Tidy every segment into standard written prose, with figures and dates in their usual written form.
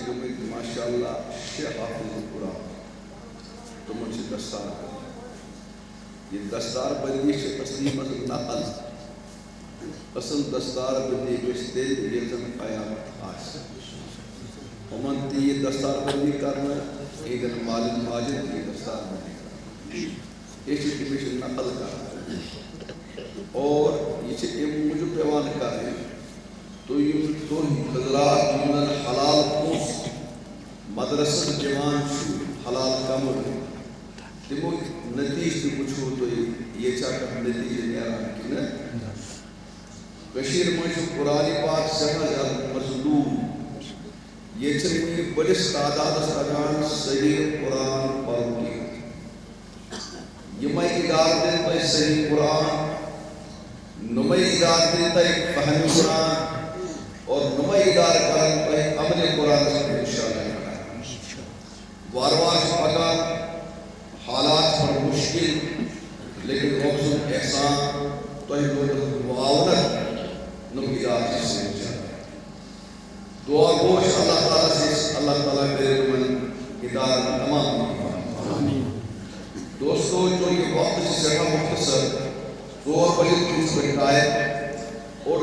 گمت ماشاء اللہ شیخ حافظ قرآن تمن سے دستار کر یہ دستار بندی سے تسلیم از نقل اصل دستار بندی گوش تیل یہ زن قیامت آس ومن تی یہ دستار بندی کرنا ایدن مالد ماجد کی دستار بندی کرنا یہ چیز کی نقل کرنا اور یہ چیز موجود پیوان کریں تو یہ تو حضرات جنہاں حلال پوس مدرسہ جوان شو حلال کمر تمو نتیج تو کچھ ہو تو یہ چاہتا نتیجہ نیاران کی نا کشیر مجھو قرآن پاک سہنا جان مظلوم یہ چلیں بڑس تعداد سرگان صحیح قرآن پڑھو کی یہ میں ادار دن پر صحیح قرآن نمائی ادار دن پر فہم قرآن اور نمائی ادار کرن پر عمل قرآن سے انشاءاللہ واروار پکا حالات پر مشکل لیکن روزن احسان تو ہی لوگ معاونت نمائی ادار سے انشاءاللہ دعا گوش اللہ تعالیٰ سے اللہ تعالیٰ کرے من ادار تمام دوستو جو یہ وقت سے سکا مختصر 2 بجے 30 منٹ آئے اور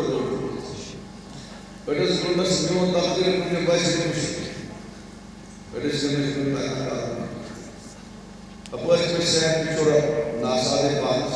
It is good to see you on the other end of the bicycle. It is good to see you on the other end. Apart from saying that you are NASA the path,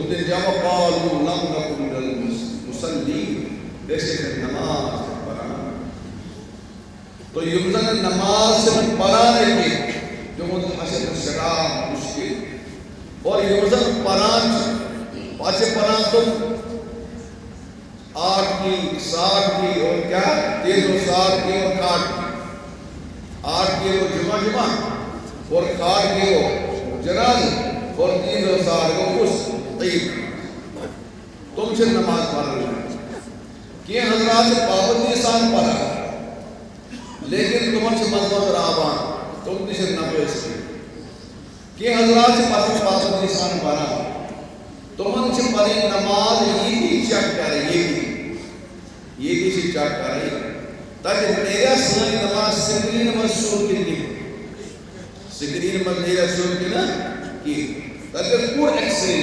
اس دن جب قالوا لم نكن من المصلين ایسے نماز پڑھانا تو یہ زن نماز سے پڑھانے کے جو حسن شراب مشکل اور یہ زن پڑھان پاچے پڑھان تو 8 کی 7 کی اور کیا 360 کی اور 60 کی 8 کی وہ جمعہ اور 60 کی وہ جناز اور 360 کو کچھ طیب تم سے نماز پڑھ رہے ہیں کہ حضرات پابندی سان پڑھا لیکن تمہن سے مذہب رابان تم سے نبیس کہ حضرات سے پابندی سان پڑھا تمہن سے پڑھی نماز یہ چیک کرے یہ بھی سے چیک کرے تاکہ میرا سنائی نماز سکرین میں شروع کی سکرین میں میرا شروع کی نا کی تاکہ پور ایکسرے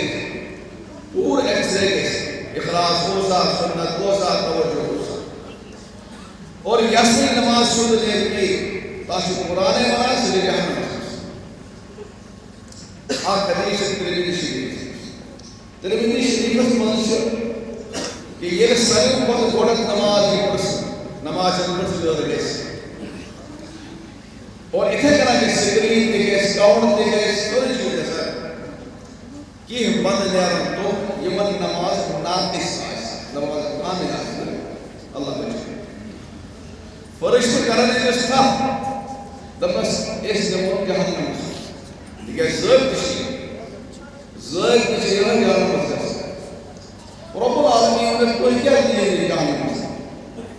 اخلاص ہو سا سنت ہو سا توجہ ہو سا اور یسری نماز شروع لے کی تاکہ قرآن منا سے لے جانا آپ حدیث ترمذی شریف منشور کہ یہ سارے بہت گوڑت نماز اور اتنے طرح کے سکرین دے گئے سکاؤنٹ دے گئے سٹوریج دے گئے کہ بند نیارم تو یہ بند نماز ناقص نماز کامل آئے اللہ بچے فرشت کرنے جس تھا دبس اس نمون جہنم دیکھئے زائد کسی جہنم رب العالمین نے کوئی کیا دیئے جہنم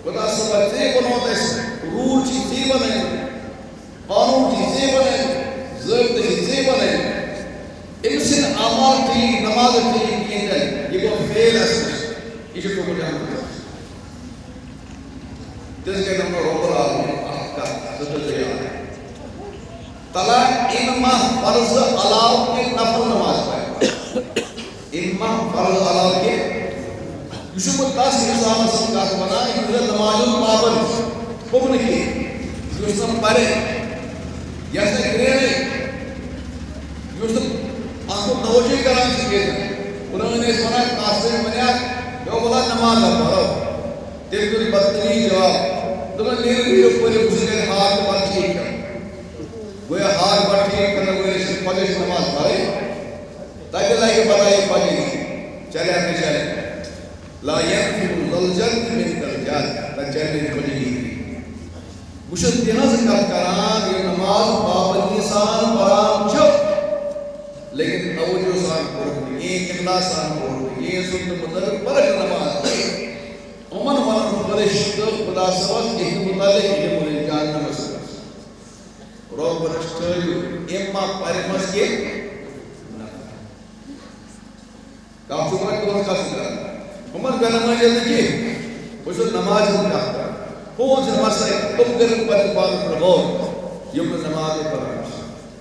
خدا سبت سے بنوت ہے روح چیزیں بنے قانون چیزیں بنے زائد چیزیں بنے امسن آمار تھی نماز تھی یہ کو فیل ہے یہ جو کو جہنم جس کے نمبر رب العالمین کا ستر جیان ہے تلا انما فرض علاو کے نفل نماز پائے انما فرض علاو کے یوسف التاثیر صلی اللہ علیہ وسلم کا بنا یہ نماز پابند حکم کی یوسف پڑھے جیسے گریڑے یوسف آپ کو توجہ کران چکے انہوں نے اس بنا قاسم بنیاد جو بولا نماز پڑھو تیرے کوئی بدتمیز جواب تمہیں میرے لیے پورے گزرے ہاتھ پر ٹھیک ہے وہ ہاتھ پر ٹھیک کرنا وہ اس پجش نماز پڑھے تاکہ اللہ کے بتائے پجی چلے اپنے چلے لا ينفر ذلجل من درجات تجلی پجی مشد دینا سے کت کران یہ نماز پابندی سان برام چھو لیکن توجہ سان پڑھو یہ اخلاص سان پڑھو یہ سنت مطلب برک نماز امن ورن فرشت خدا سبت ایک مطلق علم الانجان نماز روح برشتریو اما پرمس کے کافی مرک دوست کا سکر امن کا نماز جلد کی وہ جو نماز ہم کہتا ہے کون سے نماز ہے تم کرن پر بعد پر غور یہ نماز پر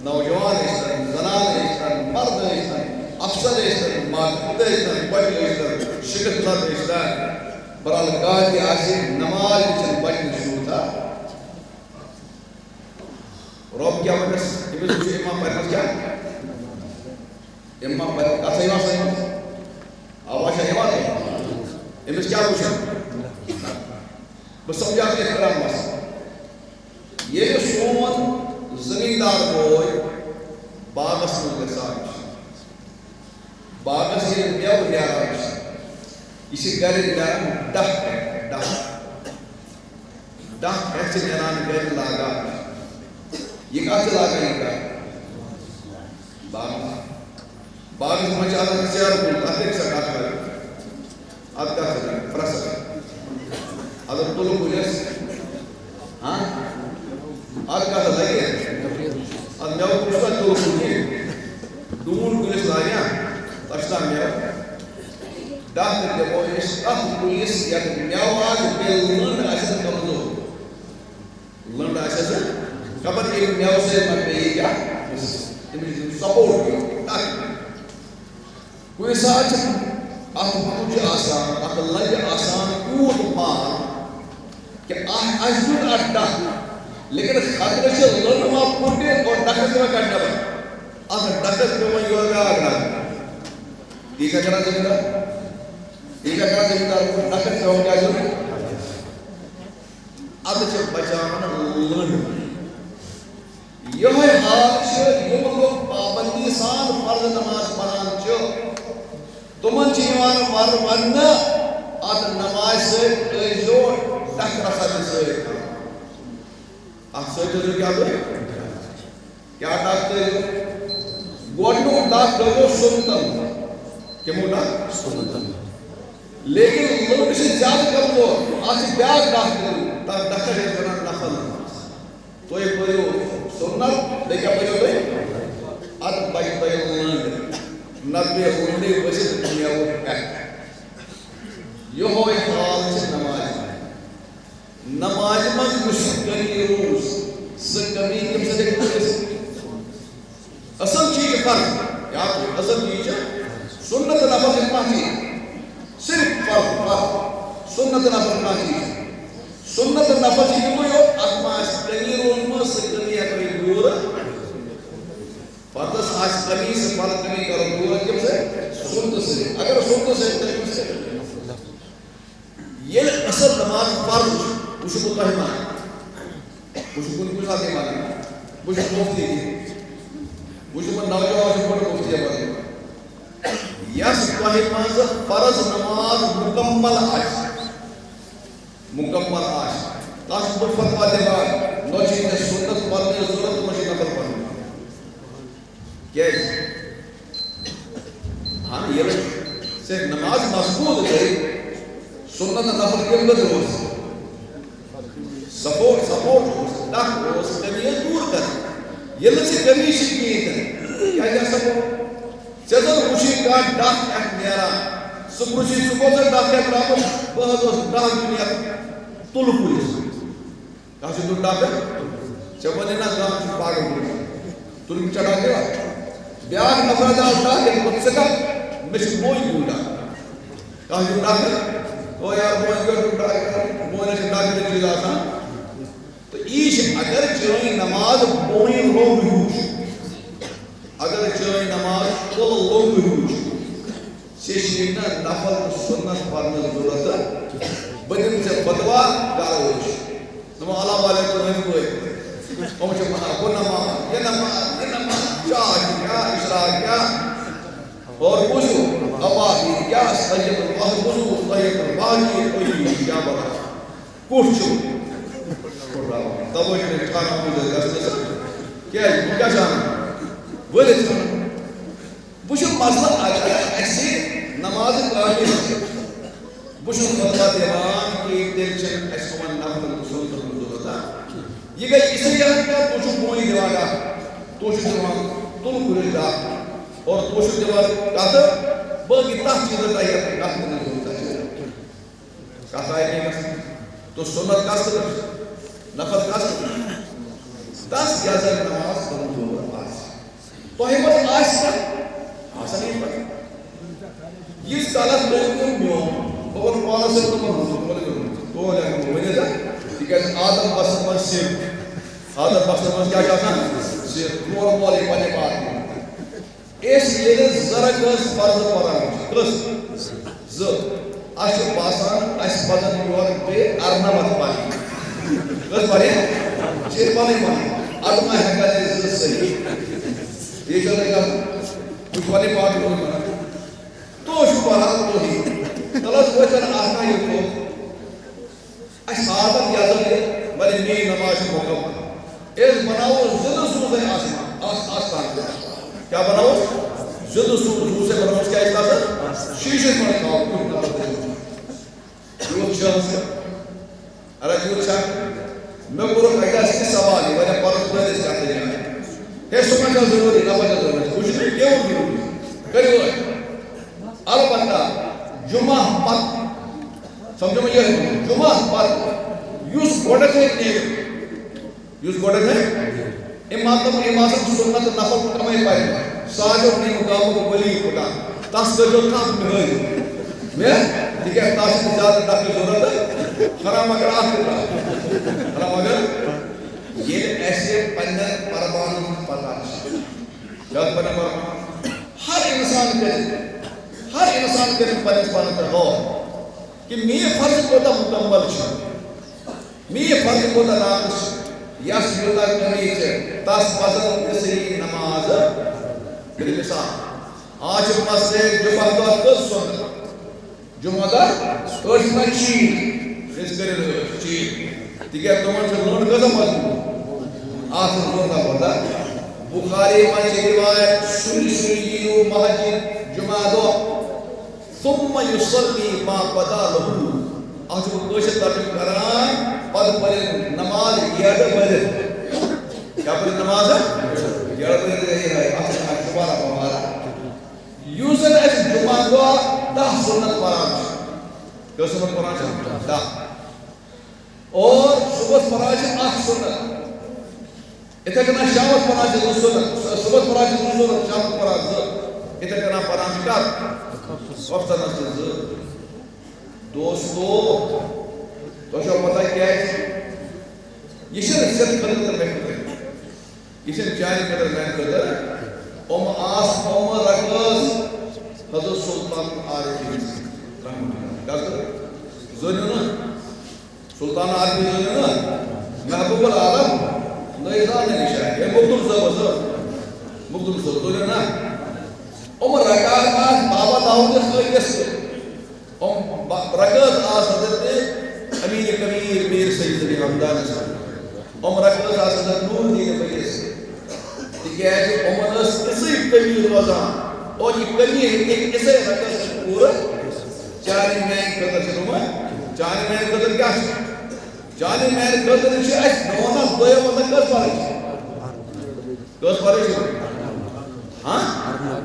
نوجوان ایسا زنان ایسا مرد ایسا افسر ایسا مادد ایسا بچ ایسا شکت لد ایسا برال کار کی آسی نماز چل بچن شروع تھا رب کیا مجھس ابن سوچے امام پرمس کیا امام پرمس کا صحیح واسا ہے آواشا امام ہے امس کیا پوچھا بس سمجھاتے اس طرح مس یہ جو سون زمیندار بوئی باغس میں گساج باغس یہ میو نیاراج اسی گھر نیاران ڈاک ایسے نیاران گھر لاغا یہ کہاں سے لاغا یہ کہا باغس مچالا سیار بولتا ہے ایسا ڈاک لگا آدھ کا سکتا فرسا آدھر تو لوگ بجھس ہاں آدھ کا سکتا ہے آدھ میو پوچھتا تو لوگ بجھے دون پولیس لایا تشتا میو ڈاک کرتے وہ اس اخ پولیس یا میو آج بے لنڈ ایسا کمزور لنڈ ایسا کبر ایک میو سے میں پہ یہ کیا سپورٹ کیا کوئی ساتھ ات پوچھ آسان ات لگ آسان کود مار کہ آجدون اٹھا لیکن خطر سے لنما پوٹے اور ڈکس میں کٹنا بھا ات ڈکس میں وہ یورگا آگرہ یہ کیا کرنا زمیندار یہ کیا کرنا زمیندار نکھت پیوان کیا جو اد چھ بچان لنڈ یہ حال چھ یم لوگ پابندی سان فرض نماز پڑھان چھ تمن چھ یوان ور ون اد نماز سے جو ڈک رکھا سے آپ سے جو کیا ہوئے کیا ڈاکتے گوڑنو ڈاک دو سنتم کہ موٹا سنتم لیکن لوگ سے زیادہ کم دو آج بیاگ ڈاک دو تاک ڈکر ہے بنا نفل تو ایک بڑیو سنت دیکھا بڑیو دے اد بائی بائی لنڈ نبی ہونڈے وزید دنیا وہ ایک یہ ہوئی حال سے نماز نماز من مشکلی روز سکمی کم سے دیکھ روز اصل چیز فرق یاد ہے اصل چیز سنت نفل اتنا چیز صرف فرق سنت نفل اتنا چیز سنت نفل چیز تو یہ اکماش کنی روز میں سکمی اکمی دور فرض آج کمی سے فرق کمی کرو دور کم سے سنت سے اگر سنت سے تکم سے یہ اصل نماز فرض وشو کو کہنا وشو کو کچھ آگے مانا وشو کو مفتی دی وشو کو نوجوان وشو کو مفتی ہے یس کہنا فرض نماز مکمل آج تاش پر فتوہ دیوان نوچی نے سنت پڑھنے ضرورت مجھے نفل پڑھنے کیا ہے ہاں یہ سے نماز مضبوط ہے سنت نفل کے اندر روز سپورٹ ڈاک روز کمی دور کر یہ لسی کمی شکیت ہے کیا جا سپورٹ چیزر خوشی کا ڈاک ایک نیارا سپروشی سپوزر ڈاک ایک رابط بہت ڈاک دنیا تلو پولیس کہاں سے دور ڈاک ہے چبانی نا گام سے پاگل پولیس تلو چڑھا گیا بیاگ نفرادہ ڈاک ایک مجھ سکا مجھے موئی دور ڈاک کہاں سے دور ڈاک ہے تو یار موئی دور ڈاک ہے موئی نے ڈاک دے چیز آسان تو ایش اگر چوئی نماز موئی روگ ہوش اگر چوئی نماز کل لوگ ہوش شیشینا نفل سنت پڑھنے ضرورت بدن سے بدوا کارو ہوش نمہ اللہ والے تو نہیں کوئی پہنچے مہا کو نماز یہ نماز چاہ کیا اشراق کیا اور وضو اباہی کیا سید اللہ وضو سید الباہی کوئی کیا بڑا کوشو تب وہ جو کھانا مجھے گستے سکتے کیا ہے وہ کیا چاہنا بولے چاہنا بشو مسئلہ آگا ایسے نماز قرآنی رکھتے بشو فتوہ دیوان کی دل چن ایسے من نفل سنت مجھوتا یہ گئی اس لیے کہ بشو بوئی دیوانا توشو دیوان تل کرش دا اور توشو دیوان کہتا باقی تاہ چیزیں تاہی اپنے کہتا نہیں ہوتا کہتا ہے نہیں کہتا تو سنت کہتا ہے نفل کہتا ہے 10,000 نماز دور آج تو ہمت آج کا آسا نہیں پڑھا یہ سالت لوگوں میں اور پانا سے تو بولے تو لے جا لیکن آدم بسر من صرف آدم بسر من کیا چاہتا ہے صرف نور مولی پانے بات اس لیے زرگز فرض پڑھا کس اشو باسان اس بدن یور بے ارنمت پانی کس پانی چیر پانی پانی ادمہ ہکا دے زر صحیح یہ چلے گا کچھ پانی پاک ہوئی منا تو شو پڑھا تو ہی تلس وچن آہنا یہ کو اس آدم یادم دے بلی نئی نماز مکمل اس بناو زد سوز آسمان آستان کیا بناو زد سوز بناو کیا اجازت شیشے پر کھاؤ یوت شاہ سے ارے یوت شاہ میں پورا قیدہ اس کی سوالی وجہ پرد پردیس جاتے جانے ہے سمجھا ضروری نہ بجا ضروری کچھ نہیں کیوں ضروری کری ہوئے البتہ جمعہ پت سمجھو میں یہ جمعہ پت یوز گوڑت ہے نیگ یوز گوڑت ہے اماتم سنت نفل کمائی پائے ساجو اپنی مقاموں کو بلی پٹا تاس کا جو کام میں ہوئی میں ٹھیک ہے تاس کی زیادہ ڈاکی ضرورت ہے خرام اگر آخر رہا خرام اگر یہ ایسے پندر پربانوں پتا جات پندر پربان ہر انسان کے ہر انسان کریں پنس پانت غور کہ میں فرض کوتا مکمل چھو میں فرض کوتا ناقص یس یوتا کمی چھے تاس پزل کسی نماز بری مثال آج مسجد جمعہ دار کس سنت جمعہ دار کس نہ چیز اس کرے چیز تیکہ تمہن سے لون کسا مضمون آخر لونتا بڑھتا بخاری من سے روایت سلی مسجد جمعہ دو ثم يصلي ما بدا له آج وہ کوشش ترجمہ کران پد پڑھے نماز گیڑ پڑھے کیا پڑھے نماز گیڑ پڑھے رہی ہے اصلا دوبارہ ہمارا یوزن اس جمعہ دو 10 سنت پڑھان کیا سنت پڑھان 10 اور صبح پڑھان 8 سنت اتنا کنا شامت پڑھان 2 سنت صبح پڑھان 2 سنت شامت پڑھان 2 اتنا کنا پڑھان کیا وقت نسل دوستو تو شو پتہ کیا ہے یہ شر ست قدر میں قدر یہ شر چاری قدر میں قدر آس رکھز حضرت سلطان عارفی کیا قدر زنینا سلطان عارفی زنینا محبوب العالم نیزان نشاہ یہ مقدم زبزر مقدم زنینا رکعت بابا داؤد خیس رکعت حضرت امیر کبیر میر سید علی حمدان رکعت حضرت نور دین فیس تکیازِ اس اسی کبیر وزان اور یہ کبیر ایک اسے رکعت سے پورا چاری مین قدر سے نما چاری مین قدر کیا ہے چاری مین قدر سے اس نونا دوئے وزن کس پارے ہاں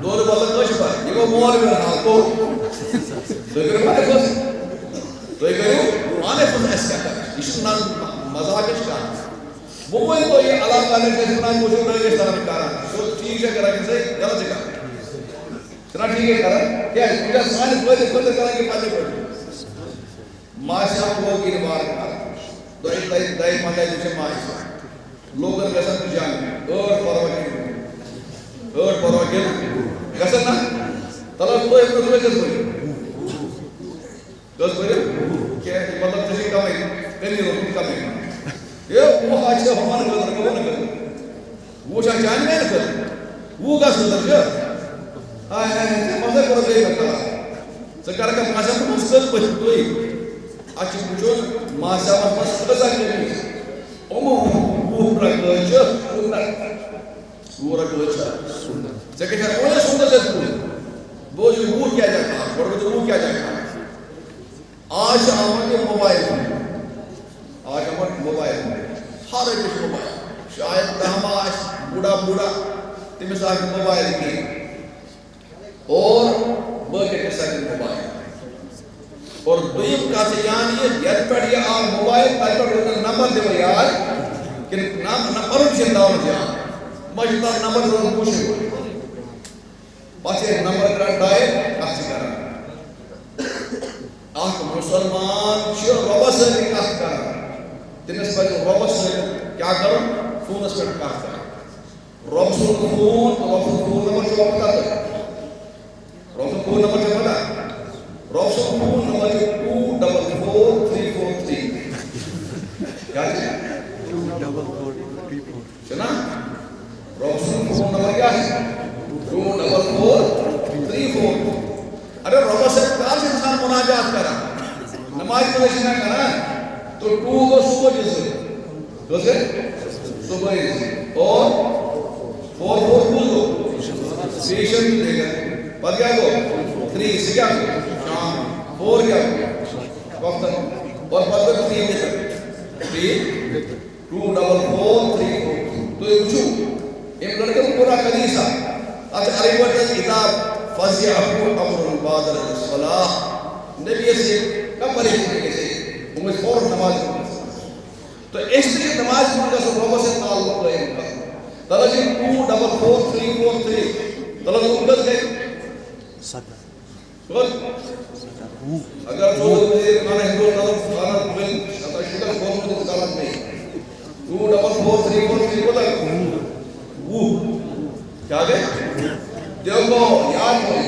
دور والا کچھ پر یہ وہ مور میں رہا تو کرو مانے فس تو کرو مانے فس ایسا کر اس نام مزاق اس کا وہ کوئی تو یہ علاقہ نے جیسے بنا موجود رہے اس طرح کارا سو ٹھیک ہے کرا کسے غلط جگہ سنا ٹھیک ہے کرا کیا ہے مجھے سائنس کوئی دے کرا کے پانے پڑے ماشاء وہ کی روار کار دائی مانے جیسے ماشاء لوگن کا سب جان اور پرواہ اور پرواہ کیا کیسا نا طلب تو ایک نظر کس بھئی کس بھئی کیا مطلب جیسے کم ہے کنی روکی کم ہے یہ وہ آج کا ہمان قدر کون قدر وہ چاہ چاہنے میں قدر وہ کا قدر جو آئے مزے پر دے گا سکر کا ماشا پر مسکل پچھتوئی آج پوچھو ماشا پر مسکل سا کبھی وہ رکھا وہ رکھا سکے کہ وہ سنتا سے وہ جو وہ کیا جاتا ہے اور وہ کیا جاتا ہے آج ہمارے موبائل آج ہمارے موبائل ہر ایک موبائل شاید ہمارا بوڑھا بوڑھا تمہیں آج موبائل کی اور وہ کے ساتھ موبائل اور دویم کا سے یعنی یہ پر یہ آپ موبائل پر نمبر دے یار کہ نمبر سے داؤ جان مجھتا نمبر روز پوچھے ہوئے بس ایک نمبر کرا ڈائے کافی کرا آخ مسلمان شیر ربا سے نکاح کرا تنس پر ربا سے کیا کرو فون اس پر نکاح کرا رب سو فون تو رب سو فون نمبر جو پتا تھا رب سو فون نمبر جو پتا رب سو فون نمبر 244343 کیا چاہیے 244343 چنا رسول فون نمبر کیا ہے 2443 ارے رب سے کار سے انسان مناجات کرا نماز کو نہ کرا تو 2 کو صبح جیسے تو سے صبح اور 4 کو سیشن دے گا پر کیا کو 3 سے کیا شام 4 کیا وقت اور پر 3 تک 3 2443 تو یہ پوچھو ایک لڑکے کو پورا حدیث اچھا علی وقت کتاب فضیع امر البادر الصلاح نبی سے کب پریشن کیسے ہمیں فوراً نماز تو اس لیے نماز کا سب رب سے تعلق ہے ان کا تلجی 244343 تلجی امدد گئے اگر جو کھانا ہندوستان کھانا مل شکل قوم میں تعلق نہیں 244343 کو تک کیا گئے دیکھو یاد ہوئی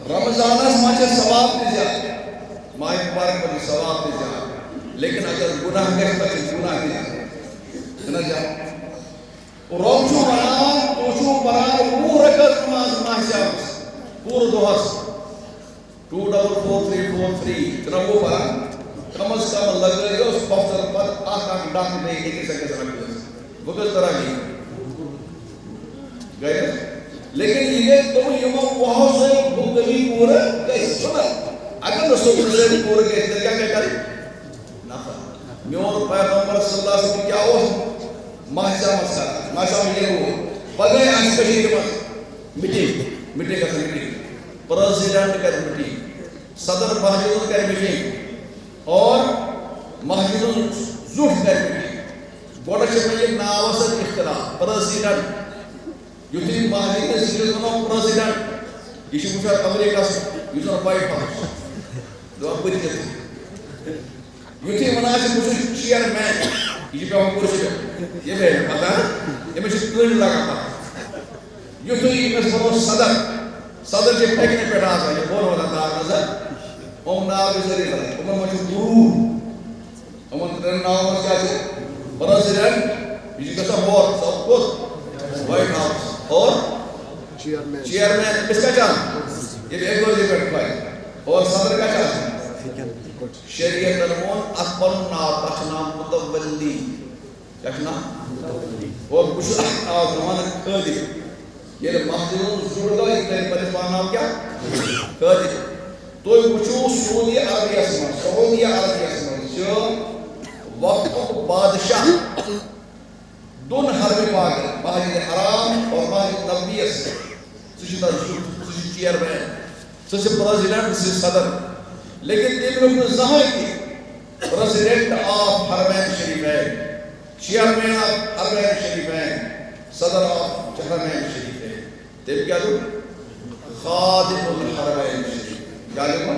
رمضان رمضانس مجھے ثواب بھی زیادہ ماہ مبارک پر ثواب بھی زیادہ لیکن اگر گناہ گئے تو گناہ بھی زیادہ ہے جا روب چھو بران تو چھو بران پور رکھت نماز ماہ شامس پور دوہس 2-4-4-3-4-3 جناب وہ بران کم از کم لگ رہے گا اس پفتر پر آکھ ڈاک نہیں ایک سکے سے رکھ دیں وہ کس طرح نہیں گئے لیکن یہ تم یمو بہت سے بھگلی پورے گئے سنا اگر رسول سے پورے گئے تو کیا کریں نفع میون پیغمبر صلی اللہ علیہ وسلم کیا ہو ماہشہ مسکر ماہشہ میں یہ ہو پگئے آج کشیر میٹنگ کا میٹنگ پریزیڈنٹ کا میٹنگ صدر مہجدون کا میٹنگ اور مہجدون زوٹ کا میٹنگ گوڑا چھے میں ناوسط اختلاف پریزیڈنٹ یوتھی مہجدون سیکھل بناو پریزیڈنٹ یہ مجھے امریکہ سے یہ وائٹ ہاؤس دو آپ بچ گئے یوتھی مناسب مجھے چیئرمین یہ پہ ہم کرسی یہ بھی پتا ہے یہ مجھے کن لگا پتا یوتھی میں سنو صدر کے پھیکنے پہ ڈاز ہے یہ بول ہوتا دار نظر ام ناو بزری لگے ام مجھے گرو ام ترین ناو مجھے کیا چھے پریزیڈنٹ یہ کسا بور سب کچھ وائٹ ہاؤس اور چیئرمین کس کا چاہتا یہ ایک گوزی بیٹھ پائے اور صدر کا چاہتا شریعت المون اکبر ناو تشنا متولی تشنا اور کچھ ناو زمان قدی یہ محضرون زوردہ ایک تین پریفان ناو کیا قدی تو کچھو سعودی عربیہ سمان جو وقت بادشاہ دون حرم پاک مسجد حرام اور مسجد نبویہ سے سجدہ سجدہ چیئرمین سجدہ پریزیڈنٹ سے صدر لیکن تین لوگ زہاں کی پریزیڈنٹ آف حرمین شریفین چیئرمین آف حرمین شریفین صدر آف حرمین شریفین تیب کیا دو خادم الحرمین شریف کیا دو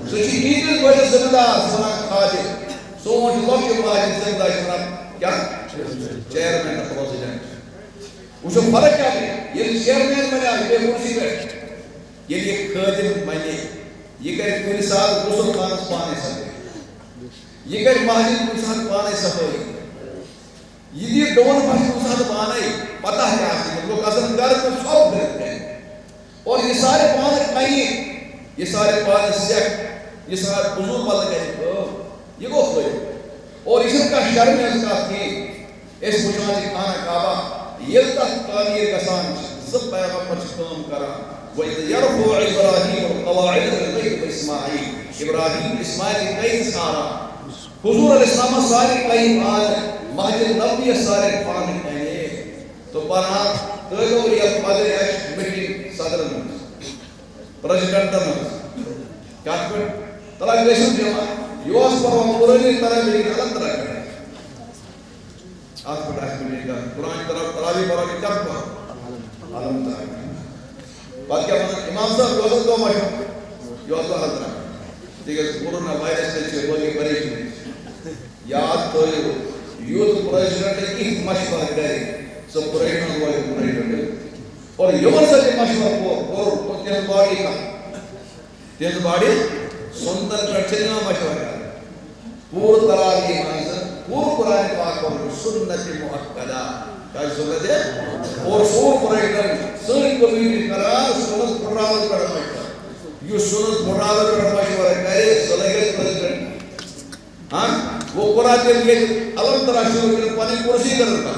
سچی ایدن وجہ زندہ سنا خادم سوچ لوگ کے ماجد زندہ سنا کیا چیئرمین آف پریزیڈنٹ وہ جو فرق کیا ہے یہ چیئرمین بنا یہ مرسی بیٹھ یہ خادم بنے یہ کہے کوئی سال غسل خانس پانے سکے یہ کہے ماجد کوئی سال پانے سکے یہ ڈون مسجد کوئی سال پانے پتہ ہے آسے لوگ اصلا گھر کو سب بھرتے ہیں اور یہ سارے پانے کہیں یہ سارے پانے سیک یہ سارے حضور والا کہے یہ کو خوئے اور اس کا شرم اس کا کہ اس مجھانی خانہ کعبہ یہ تک تعلیر کسان سب پیغمبر سے کام کرا وَإِذْ يَرْفُعُ إِبْرَاهِيمُ الْقَوَاعِدَ مِنَ الْبَيْتِ وَإِسْمَاعِيلُ ابراہیم اسماعیل کئی سارا حضور علیہ السلام سارے کئی آل مسجد نبوی سارے پانے کہنے تو پرہاں تلو یہ پدر ایش میٹنگ صدر نمس پریزیڈنٹ نمس کیا کر طلع گیشن جمع یواز پر ہم قرآنی طرح میٹنگ علم طرح کریں آج پر ایش میٹنگ کا قرآن طرح تراوی پر کیا پر علم طرح کریں بات کیا مطلب امام صاحب یوزد دو مشہور یوزد حالت رہا دیکھیں کورونا وائرس نے چھے بولی پریشن یاد تو یوتھ پریشنٹ ایک مشہور کرے سب پریشنٹ ہوئے پریشنٹ اور یومن سے جو مشہور اور تیز باڑی کا تیز باڑی سندر کرچنا مشہور کرے پور تراوی منظر پور قرآن پاک اور سنت مؤکدہ کیا سنت ہے اور سور پریشنٹ سنت کمیونٹی قرار سنت پرناول کر مشورہ یہ سنت پرناول کر مشورہ کرے سلیگت پریزیڈنٹ ہاں وہ قرآن کے لیے علم طرح شروع کرنے پانی کرسی کرنا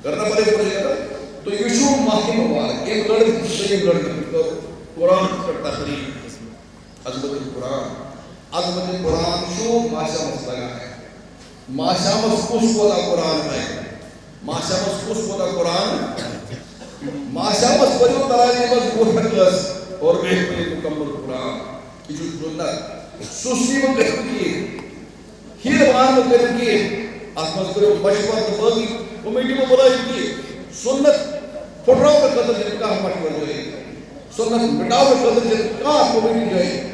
پڑے کرسی کرنا تو یشو ماہی مبارک ایک لڑکی قرآن کا تقریب عظمت قرآن شو ماشا مستگا ہے ماشا مستقش کو دا قرآن ہے ماشا مستقش کو دا قرآن ماشا مستقش تراجی بس گوھرکس اور بہتری مکمل قرآن جو جنت سوسی مکرم کی ہیروان مکرم کی آسمت کرو مشورت باقی کمیٹی میں بلائی کی سنت پھٹراؤ کا قدر جن کا مشور ہوئے سنت مٹاؤ کا قدر جن کا کمیٹی جو ہے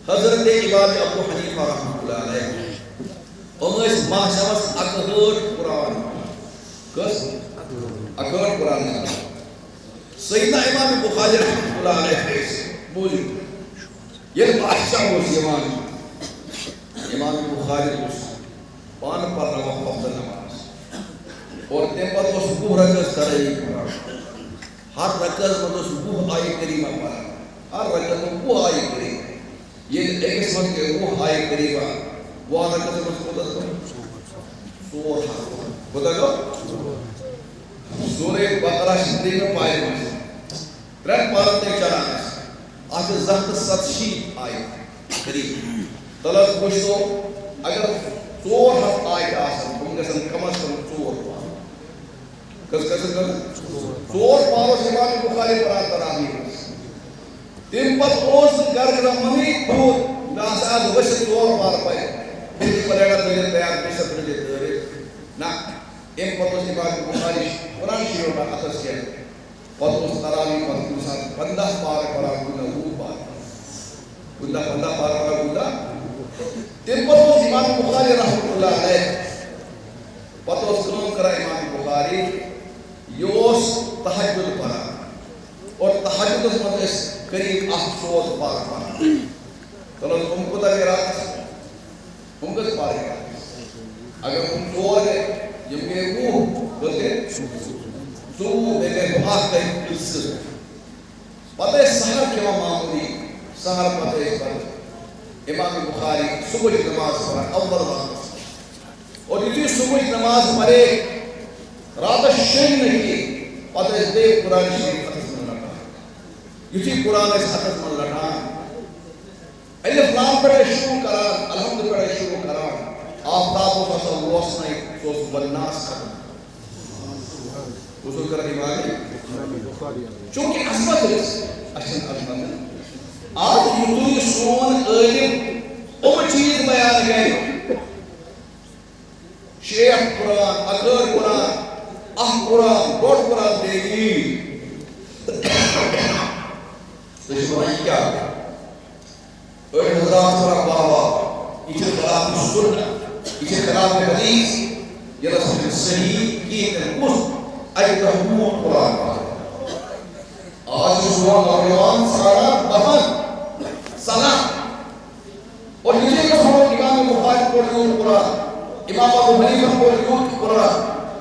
حضرت امام ابو حنیفہ رحمۃ اللہ علیہ اور اس ماہ شمس اکہٹ قرآن کس اکڑ قرآن میں سیدنا امام بخاری رحمۃ اللہ علیہ موجود یہ بادشاہ امام بخاری پان پر وقت نماز اور تم پر تو صبح رکعت سرائی ہر رکعت میں تو صبح آئے کریمہ پڑھا ہر رکعت میں وہ آئے کریمہ یہ ایک اس وقت کے وہ آئے کریمہ وہ رکعت میں خود سور خدا کو سورہ بقرہ شدی میں پائے میں ترین پارتے چڑھانے آج زہت ستشی آئے قریب طلب پوچھتو اگر 4 آئے آسن ہم گسن کم از کم 4 کس 4 پاروں سے امام بخاری پر آتا رہی تم پر اوز گرگرہ ممی خود ناساد وشت 4 پار پائے پھر پڑے گا تجھے تیار پیشت رجے دورے نا ام پر اوز امام بخاری قرآن شیروں کا اتس کیا اور اس تراوی پر کسان 15 پار پرا گنہ وہ پار گنہ 15 پار پرا گنہ تم پر اوز امام بخاری رحمت اللہ علیہ پتوس کام کرا امام بخاری یوس تحجد پڑا اور تحجد اس مدرس قریب 800 پار پڑا چلو تم کو تک رات ہم کس پارے گا اگر ہم 4 ہے یم گئے وہ بلکہ صبح میں گئے آخ کہیں اس پتہ سحر کیوں معمولی سحر پتہ اس پر امام بخاری صبح کی نماز پڑھا اول وقت اور یہ صبح نماز پڑھے رات شن نہیں پتہ اس دے قرآن شریف حدث من لٹا یہ قرآن اس حدث من لٹا الف لام پڑھے شروع کران الحمد پڑھے شروع کران آفتاب و فصل روشنی سوس والناس کران وصول کر امام چونکہ عظمت اشن عظمت آج یوتوی سون علم چیز بیان گئے شیخ قرآن اگر قرآن قرآن بڑھ قرآن دے گی تو اس میں کیا ایک حضرات سورہ بابا اسے خلاف سنت اسے خلاف حدیث یہ رسول صحیح کی تنقص اے تحمون قرآن آج سوان نوجوان سارا بہن سلام اور یہ کہ ہم امام بخاری کو یوں قرآن امام ابو حنیفہ کو یوں قرآن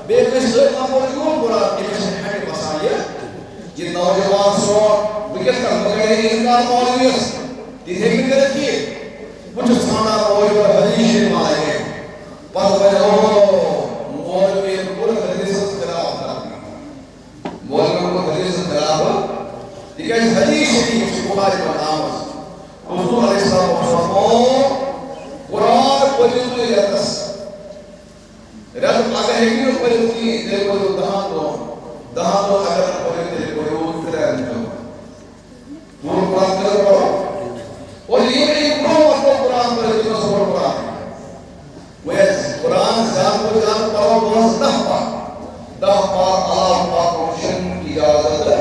بے قصد امام کو یوں قرآن یہ ہے مسائل یہ نوجوان سو وکت کا مگر انکار مولویت تیسے بھی کرے کی کچھ سانا موجود حدیث شریف آئے ہیں پس بھائی مولوی کو حدیث خلاف کرا مولوی کو حدیث خلاف لیکن حدیث شریف بخاری کا نام حضور علیہ السلام قرآن پڑھنے کے لیے رب اگر ہے کہ اس پر کی دے کو دہان دو اگر پڑھنے کے کوئی کرے نہیں وہ قرآن کا پڑھو اور یہ ایک قرآن پر جو سو قرآن وہ قرآن ذات کو جان پڑھو بہت دہ پار اللہ پاک روشن کی اجازت ہے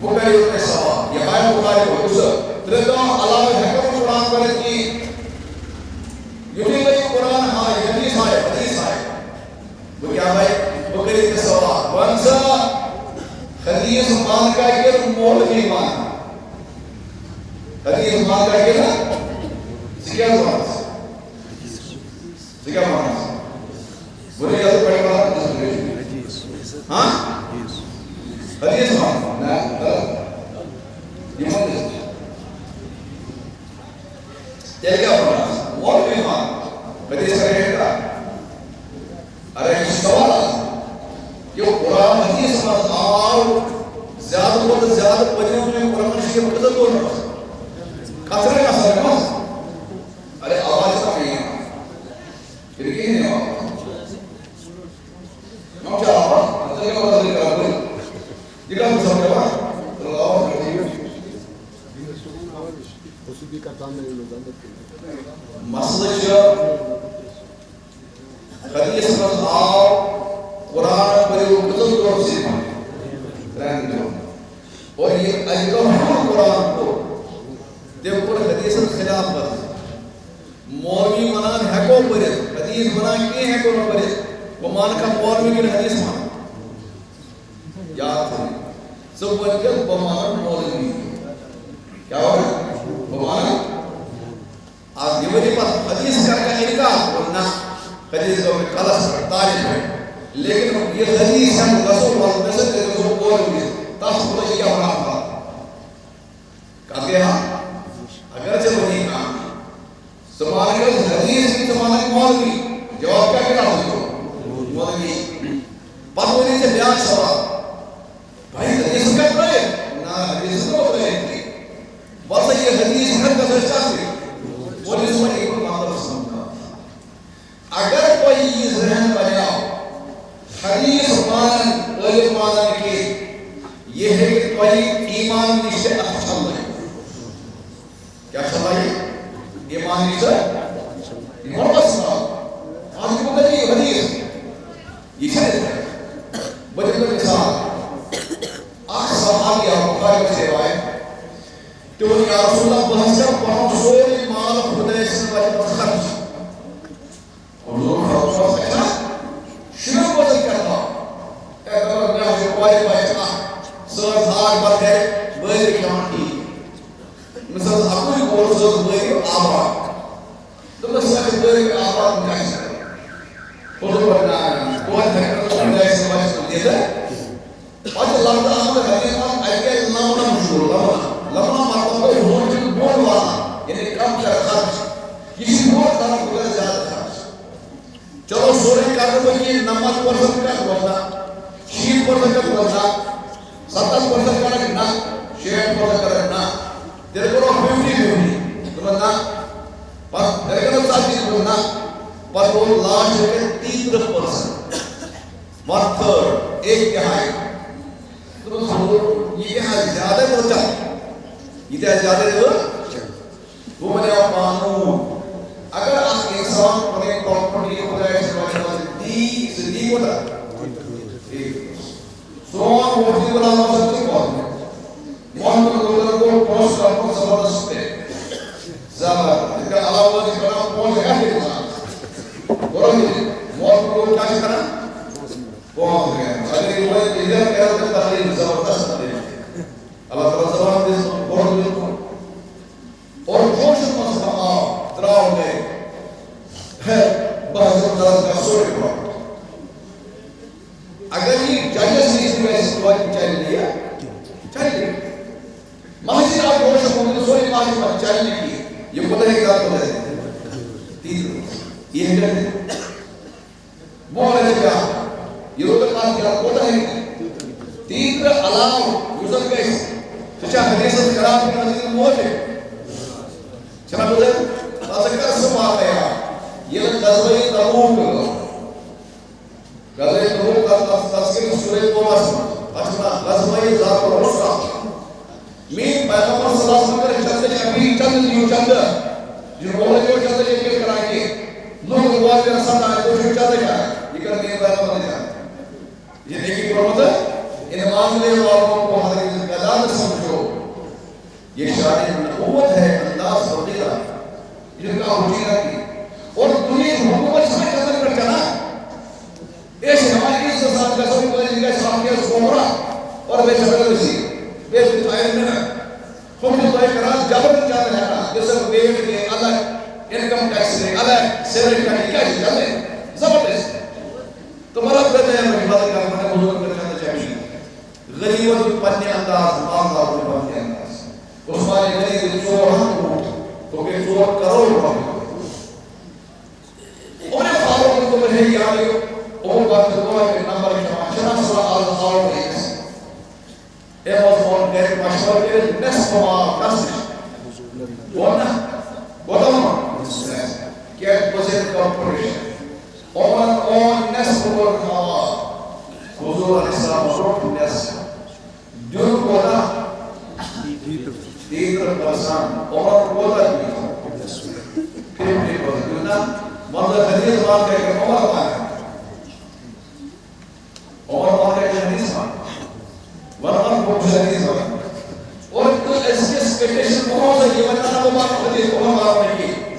وہ کہے اس کے سوا یہ ہے بخاری کو اس ترجمہ علاوہ حکم قرآن پر کی یوٹی لئی قرآن ہے حدیث ہے وہ کیا بھائی وہ کہے اس کے سوا ونسا حدیث مان کا یہ مولوی مان حدیث مان کا یہ نا سکیا مان بولے یا تو پڑھے بات ہاں حدیث مان یہ مان تیل کیا پڑھا مولوی مان حدیث کا یہ کہا ارے اس سوال یہ قرآن حدیث مان آؤ زیادہ بہت زیادہ پڑھنے میں قرآن شریف قدر دو رہا کترے کا سر ہے ارے آواز کا نہیں ہے پھر کی نہیں آواز نو کیا آواز کترے کا بات نہیں کرا دے یہ کہا مجھے سمجھا بات تو آواز کرتی ہے اسی کا کام نہیں لوگ مسلج حدیث مان آؤ قرآن پر قدر دو سے اور یہ اجلوہ قرآن کو دیکھ پر حدیث خلاف پر مولوی منان ہے کو پرے حدیث منان کی ہے کو پرے وہ مان کا مولوی کی حدیث مان سبوت بمان مولوی کیا ہوگا بمان آپ یہ بڑی بات حدیث کا انکار کرنا حدیث کو کلس پر تعریف ہے لیکن یہ حدیث ہم رسول اللہ صلی اللہ علیہ وسلم مولوی تاس کو کیا ہونا کہتے ہیں اگر سے وہی کام سوال کے حدیث کی سوال مولوی جواب کیا کہنا ہوگا مولوی پتوانی سے بیان سوال بھائی حدیث کا کرے نا حدیث کو کرے بس یہ حدیث ہر کا سچا ہے مولوی سے ایک مطلب سمجھا اگر کوئی یہ ذہن بناؤ حدیث مانن علم مانن کے یہ ہے کہ کوئی ایمان نشتے اچھا لگے کیا چلائیے ایمان نشتے ایمان بسنا آج کی مدد یہ حدیث یہ شرط ہے بجرد مثال آخ صحابی بخاری سے روایت کہ وہ یا رسول اللہ بہت سے پہنچ سوئے مال خدای سے وجہ خرچ اور لوگ خرچ سکتا شروع بدل کرتا ایک دفعہ میں آج کوئی بچہ سر دھاگ بڑھ گئے بڑی کیان کی مثلا اپنی گول سر بڑی آباد تو میں سکت بڑی آباد میں جائے سکتا خود بڑھنا کوئی دھکر خدای سے وجہ دیتا آج لگتا ہمیں حدیث میں ایک لمنا مشہور لمنا مرتبہ ہونے کے بول والا یعنی کم کر خرچ کسی بہت طرح بغیر زیادہ خرچ چلو سورے کرنے بکی نماز پرسن کا بولنا شیر پرسن کا بولنا ستر پرسن کا رکھنا شیر پرسن کا رکھنا تیرے کو 50-50 بولنا پر تیرے کو 70 بولنا پر وہ لاش کے 30% ون تھرڈ ایک تہائی تو یہ کہاں زیادہ ہوتا ہے یہ کہاں زیادہ ہوتا ہے وہ میں نے قانون اگر آپ انسان پر ایک پراپرٹی کو جائے سے دی ہوتا ہے سوان وقتی بنا مصدی بہت ہے محمد اللہ کو پروس کا اپنے زبردست ہے زبردست ان کا علاوہ جی بنا پہنچ گیا ہے انسان بورا جی محمد اللہ کیا کرنا پہنچ گیا اگر یہ ہوئے ادھر کہہ رہا تھا تحریر زبردست ہے اللہ تعالیٰ زبان دیس بہت دیس اور جوش مصدقہ تراؤ گئے ہے بہت درد کا سوری پڑا اگر یہ جائز نہیں اس میں اس کو چل لیا چل لیا محجد آپ جوش مصدقہ سوری ماہی پر چل لیا یہ خدا ہی کہا تو ہے تیسر یہ ہے بولے کیا یہ روز کہا کیا خدا ہی تیسر علام یوزر گئے سچا حدیث کرام کی نظر موجے چنا بولے تذکر سبا گیا یہ غزوہ تبوک غزوہ تبوک کا تذکر سورہ توبہ اچھا غزوہ ذات العسرہ مین پیغمبر صلی اللہ علیہ وسلم کے چند شبیر چند لیو چند جن بولے جو چند لیو کرائیں گے لوگ دعا کے رسان آئے تو جو چند جائے یہ کر کے پیغمبر نے جائے یہ دیکھی پرمت ہے ان معاملے والوں کو حضرت قدام سمجھو یہ شان نبوت ہے انداز وغیرہ جن کا حجیرہ کی اور دنیا حکومت سے قدر کر چلا ایسے ہماری اس ساتھ کا سوئی بلے جنگا اسلام کے سومرا اور بے سبر رسی بے فتائر میں ہم جو دائے قرار جبر جاتے ہیں جس سے بیٹ کے الگ انکم ٹیکس دے الگ سیلری کا کیا ہی جاتے ہیں زبردست تو مرد کرتے ہیں ہمیں مدد کرنا ہے بزرگ کرنا چاہیے غریبت پنی انداز معاملہ کو پنی انداز عثمانی غریب چور ہم تو کہ چور کروڑ روپے انہیں فاروق کو میں ہی آئے اور بات دعا کے نمبر شنا سورہ آل ایس ایموز گیٹ مشور کے نصف ما قصد ونا ودم گیٹ بزرگ کارپوریشن اون نصف ورکھا حضور علیہ السلام روٹ نصف دون کوتا دیگر پرسان اور کوتا پھر دونا مطلب حدیث بات ہے کہ عمر بات ہے عمر بات ہے کہ حدیث بات ورمان بہت حدیث بات اور اس کے سپیٹیشن بہت ہے یہ بنانا وہ بات حدیث عمر بات نہیں کی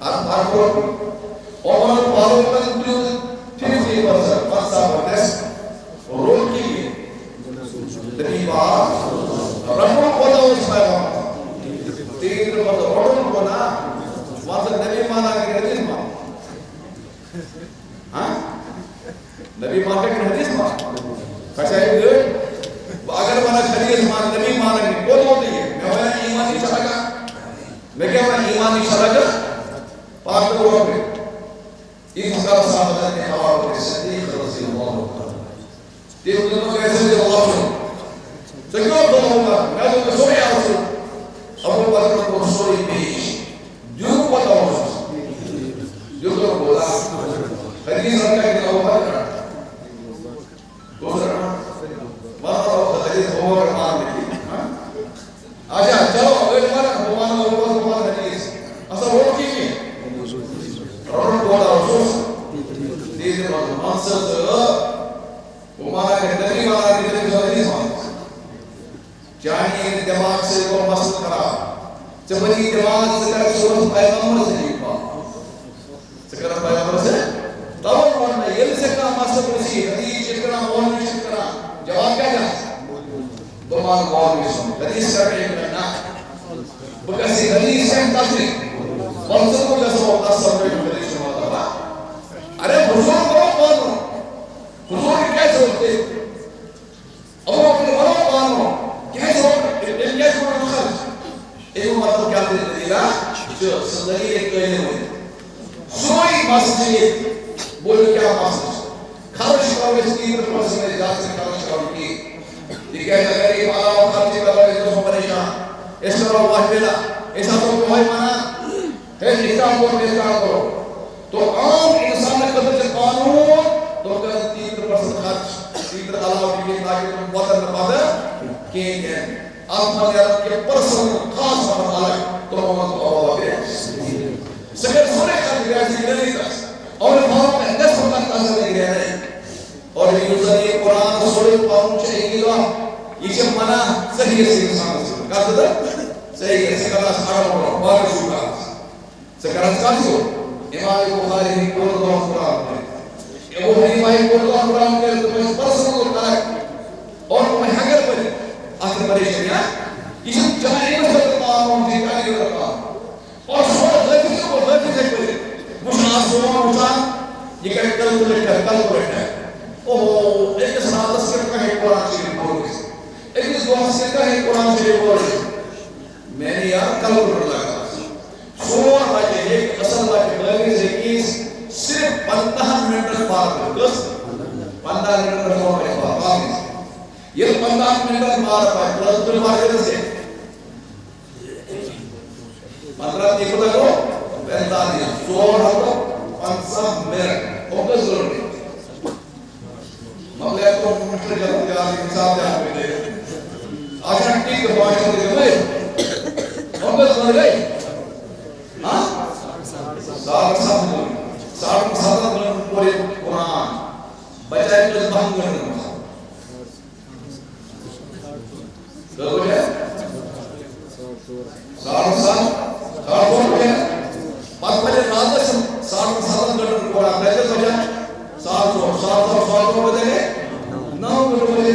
آپ بات کرو عمر بارو پر 50% پانسا پردیس اور رول کی لیے تقریبا کچھ اگر ونک حدیث مان نبی مانن کوت ہوتی ہے میں ونہ ایمانی چلگا میں کیا ونہ ایمانی چلگا پاک کرو پہ یہ فکر صاحب حضرت ابو بکر صدیق رضی اللہ عنہ تیرے دنوں کیسے دے اللہ عنہ سکیوں تو ہوگا میں تو سوئی رسول ابو بکر کو سوئی پیش جو پتہ ہو جو تو بولا حدیث رکھا کہ ابو بکر دوسرا مطلب حدیث عمر مان لکھی اچھا چلو ایک بار عمر حدیث اصل وہ کی رون بولا رسول دیدے منصد عمر کے نبی والا کی حدیث مان چاہیے دماغ سے کو مسل کرا چبری دماغ سے کر صورت پیغمبر سے لکھا سکر پیغمبر سے تب میں یہ سے کا مسل رسی حدیث اتنا مولوی شکرا جواب کیا جا دومان مولوی سن حدیث کا ایک نا بکسی حدیث ہے تصریح منصب کو جسو تصور میں حدیث سنوا تھا ارے حضور کو مانو حضور کیسے ہوتے ابو بکر بڑا مانو کیسے ہوتے ان کیسے ہوتے ایک مطلب کیا دیگا جو صدقی ایک کہنے ہوئے سوئی مسجد بولو کیا مسجد خرش کرو اس کی پرسن میں جات سے خرش کرو کی یہ کہتا ہے کہ مالا و خرچی کرو اس کو پریشان اس طرح اللہ بلا ایسا تو کوئی مانا ہے احتام کو احتام کرو تو عام انسان نے قدر سے قانون تو کہ 3% خرچ 3 علاوہ کی تاکہ تم وطن پادر کہ آپ مجھے کہ پرسن خاص وطن الگ تو محمد کو آبا کرے سکر سورے خرچ گیا جی نہیں تھا اور بہت اندس ہوتا تازہ نہیں گیا ہے اور یہ ذریعے قرآن سورے پاؤں چاہیے گا یہ جب منع صحیح سے انسان سے کہا تھا صحیح ہے سکرہ سارا پڑھا بار شکا سکرہ سکا جو امام بخاری نے قول دعا قرآن میں ابو حنیفہ قول دعا قرآن میں تمہیں پرسنوں کو ترک اور تمہیں حگر پر آخر پریشن یا یہ جب جہاں ایک سر قانون دیکھا نہیں رکھا اور سورہ غیفی کو غیفی سے پہلے مشاہ سورہ مشاہ یہ کہہ کل تو لکھا ہے کل تو لکھا ہے اوہ ایک اس ناتس کے کہے قرآن شریف بول گئے ایک اس دعا سے کہے قرآن شریف بول گئے میں نے یار کل تو لگا سورہ بچے ایک اصل بچے غیفی سے کیس صرف 15 منٹ بات ہے 15 منٹ بات ہے یہ 15 منٹ بات ہے پلس دل بات ہے 15 کی پتہ کرو 45 16 50 منٹ اوکے ضرور نہیں مطلب تو مشکل جلد کے آدھی حساب جہاں پہ دے آجاں ٹھیک ہے بہت شکل دے گئے اوکے ضرور گئی ہاں سارا ساتھ پورے قرآن بچائے تو اس بہن کرنے کہو ہے سارا پورے بات پہلے رات سے سارا گھنٹے قرآن کیسے بجائے سات بدے گئے 9 بدے گئے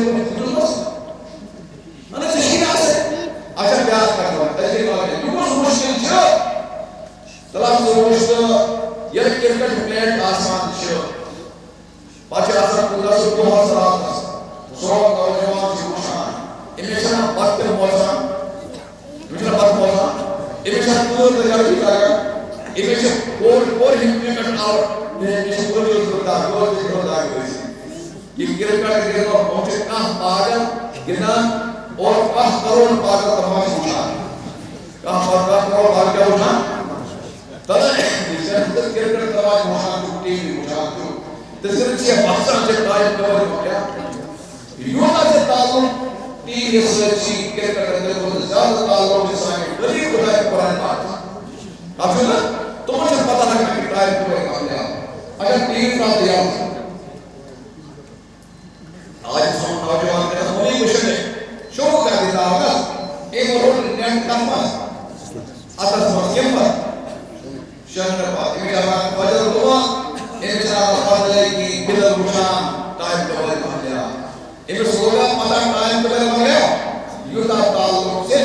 انا چشکین آسے اچھا پیار کرتا ہوں ایسے کہا ہے کیوں مشکل چھو تلاف سے روشت یہ کرکٹ پلیٹ آسمان چھو پاچے آسان کندہ سے بہت سرات سوڑا نوجوان سے خوشان امیشنا بات پر موزان امیشنا بات موزان امیشنا پور دجار بیتا گا امیشنا پور ہمیں کٹ آور امیشنا پور جو کرتا ہے وہ جو کرتا ہے یہ کرکٹ گرنا پہنچے کہاں پاگل گرنا اور کہاں کروڑ پاگل تمام خوشان کہاں کروڑ پاگل خوشان تدا جسر کرکٹ تمام خوشان جو ٹیم بھی خوشان جو تذکر چیئے بحثان سے قائم کور ہو گیا یونا سے تعلق تین حصچی کرکٹ اندر کو زیادہ تعلق جسائیں غریب خدا کے قرآن پاک آپ جو نا تو مجھے پتہ لگا کہ قائم کور ہو گیا اگر تین کا دیا آج سون نوجوان کے ہمیں مشن ہے شروع کر دیتا ہوگا ایک اور نیٹ کاماز اتر سمسیم پر شہر پاک میں جانا وجد دعا انسان فضلے کی بلد مشان قائم کور ہو گیا ایک سوگا پتہ قائم کور ہو گیا یوتا تعلق سے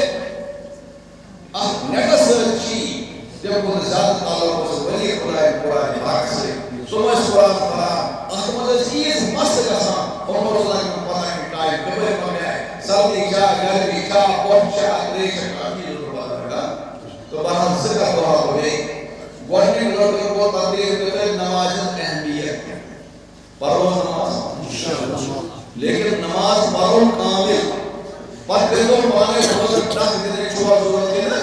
نیٹ سرچی جب وہ زیادہ تعلق سے ولی قرآن پاک سے سمجھ قرآن پڑھا احمد عزیز مست کسان محمد صلی اللہ علیہ وسلم پتہ ہے ٹائم کبر میں ہے سردی کیا گرمی کیا پوچھ کیا ریش کا کی ضرورت ہے تو بہرحال ذکر ہوا ہوئے گورنمنٹ لوگوں کو تبلیغ کرتے نماز اہمیت پڑھو نماز لیکن نماز پڑھو کامل پر کرو پانے روزہ دس دن چھوڑ ضرورت ہے نا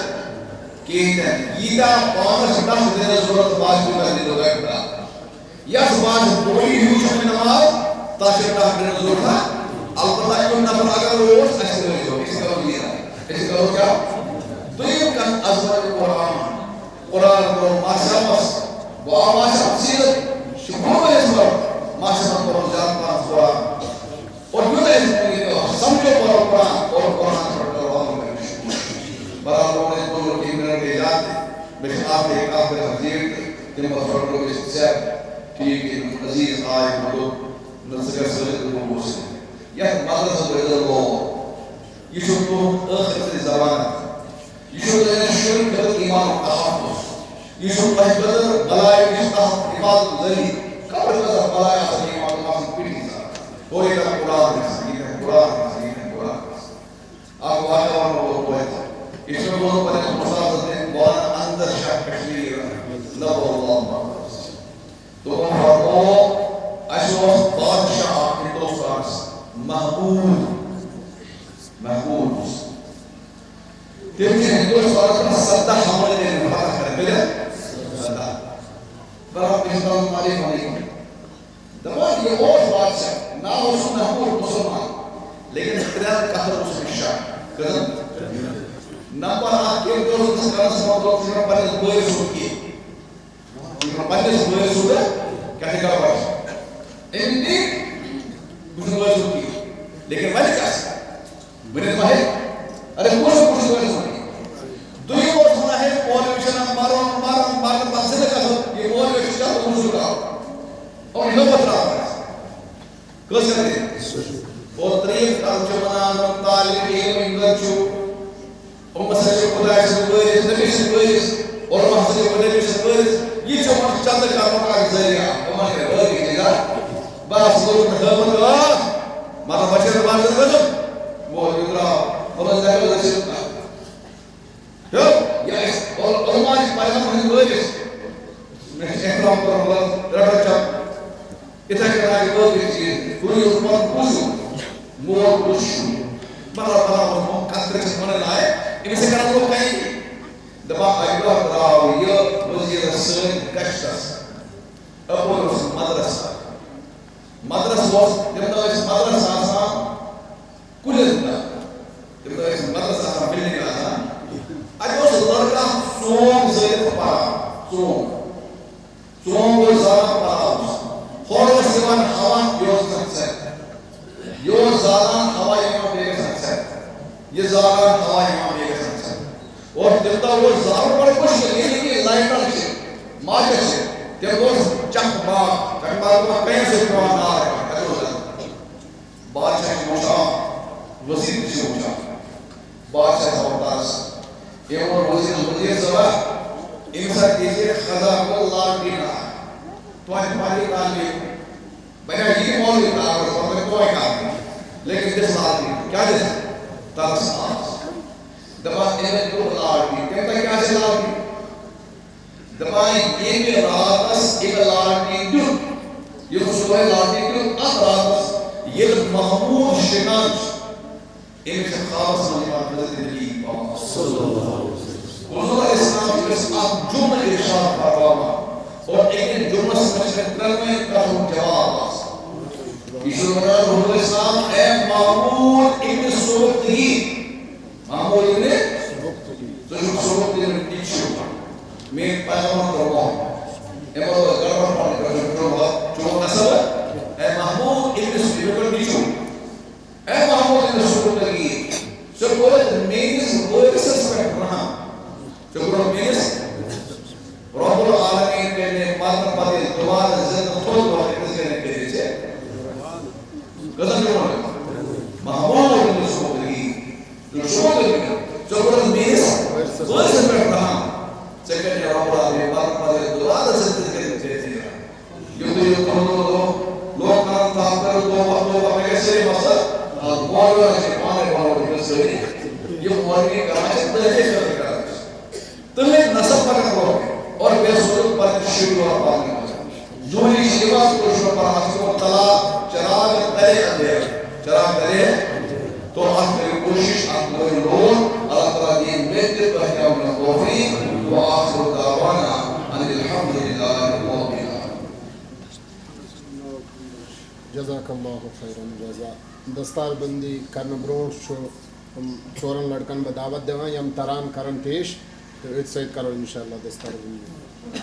کہتے ہیں یہ پانچ دس دن ضرورت باقی کرنے لوگ ہے یس باز کوئی یوز میں نماز تاشر دس دن ضرورت ہے البتہ کوئی نفر اگر روز ایسے کرو اس کرو یہ ایسے کرو کیا دویم کن ازمت قرآن کو ماشامس وہ ماشام سیدت شکوہ اس پر ماشام کو جان پاس قرآن اور سمجھو قرآن اور قرآن پڑھ کر وہاں برا لوگوں نے دو لوگ ایمنر کے جاتے بشن آپ ایک آپ کے حضیر تھے جن پر فرق لوگ اس سے ٹھیک ہے عزیز آئے ملوک نصر سلط لوگوں سے یہ مدرسہ بردر لوگ یہ شکل آخر سے زبان یہ شکل شرک قدر ایمان و تحفظ یہ شکل قدر بلائے مشتحف عبادت ذریع قبر قدر بلائے اصلی ایمان و تحفظ پیٹی کوئی کا قرآن ہے صحیح ہے قرآن ہے صحیح ہے قرآن آپ واقعہ ورنہ وہ کوئی تھا اس میں وہ پڑھے مسافت ہیں وانا اندر شاہ کشمیر نبو اللہ تو وہ فرقو اشوف بادشاہ ہندوستان محبوب تیرے ہندوستان کا سدہ حملے نے مفاتح کر ملے سدہ براب ہندوستان مالی مالی دبا یہ اور بات ہے نا اس محبوب مسلمان لیکن اختیار کہر اس میں شاہ قدم نمبر آٹھ کے دوست اس کا سماعت ہوتا ہے کہ پہلے بوئے سوٹ کی پہلے بوئے سوٹ ہے کہتے کہا بڑھا انہی کچھ بوئے سوٹ کی لیکن میں نے کہا سکتا میں نے کہا ہے ارے کچھ بوئے سوٹ کی دو یہ بہت سنا ہے پولیوشن مارن بات سے کہا یہ پولیوشن کا تو مجھے کہا اور یہ بہت رہا ہے کس کرتے ہیں اور تریف ترجمانان تعلیم علم انگلچو مسجد خدای سے بریس نبی سے بریس اور مسجد نبی سے بریس یہ جو چند کاروں کا ذریعہ ہمارے گھر کی جگہ بس لوگ خدمت کا مارا بچے بات کر دو وہ ادھر بس دیکھو جیسے جو یہ اور علماء کی پیغام ہے بریس میں احترام کروں گا رٹا چاپ اتنا کرنا ہے بریس کوئی عثمان پوچھو مور پوچھو بڑا وہ کثرت سے ہونے لائے ان سے کرنا لوگ کہیں دبا ایڈا راو یہ وزیر سن کشتس اپور اس مدرسہ واس جب اس مدرسہ آسان کلندہ جب اس مدرسہ آسان بلنگ آسان اج اس لڑکا سوم زیت پارا سوم کو زارا پارا خور سیوان حوان یوز سنسر یوز زاران ہوا یوم بیگ سنسر یہ زاران ہوا یوم بیگ سنسر اور جلتا وہ زاران پر کچھ لینے کی لائٹر سے ماجر سے جب وہ چک باغ کو کہیں سے پروان آ رہا ہے بادشاہ موشا وزیر سے موشا بادشاہ سوٹاس یہ اور وزیر زبا انسا کیسے خضا کو لال دینا تو آج پالی تعلیم بنا یہ مولی تعلیم اور میں کوئی کام نہیں لیکن جس لال دینا کیا جیسا ترس آس دبا انہیں جو لال دینا کہتا کیا سے لال دینا دبائیں ایک راتس ایک لال دینا یہ خصوص ہے لال دینا اب راتس یہ محمود شنانش ان سے خاص مجمع زندگی صلی اللہ علیہ وسلم حضور اسلام کے ساتھ جمع ارشاد فرمایا اور ایک جمع سمجھ کر میں کہوں جواب یشو بنا حضور اسلام اے معمول ابن سبکتگی معمول ابن سبکتگی ٹیچر میں پیغام کروا اے بہت گربر پانے کروا جو نسل اے محمود ابن سبکتگی ٹیچر اے محمود ابن سبکتگی سبکت مینس ورس سپیکٹ رہا سبکت مینس رب العالمین کے نے مارن پاتے دوبارہ زندہ تھوڑ بہت کس کرنے کے لیے چھے قدم جو ہونے محمود ابن سبکتگی جو سبکت مینس ورس سپیکٹ رہا سیکنڈ رب العالمین مارن پاتے دوبارہ زندہ کرنے کے لیے چھے یہ تو یہ لوگ کام کرو دو وقت اور مولوی سے پانے والوں کے سوری یہ مولوی کراچے درجے سے کرا تمہیں نصب پر کرو اور بے سورت پر شروع اور پانے جو ہی شیواز کو شروع پر حاصل و طلاق چراغ تلے اندھیر چراغ تلے تو آپ میری کوشش آپ میری لون اللہ تعالیٰ دین میتے پر کیا انہیں توفیق و آخر دعوانا ان الحمدللہ رب العالمین. جزاک اللہ خیرن جزا دستار بندی کرن برونٹ چھو ژورن لڑکن بدعوت دیوان یم تران کرن پیش تو ات سید کرو انشاءاللہ دستار بندی.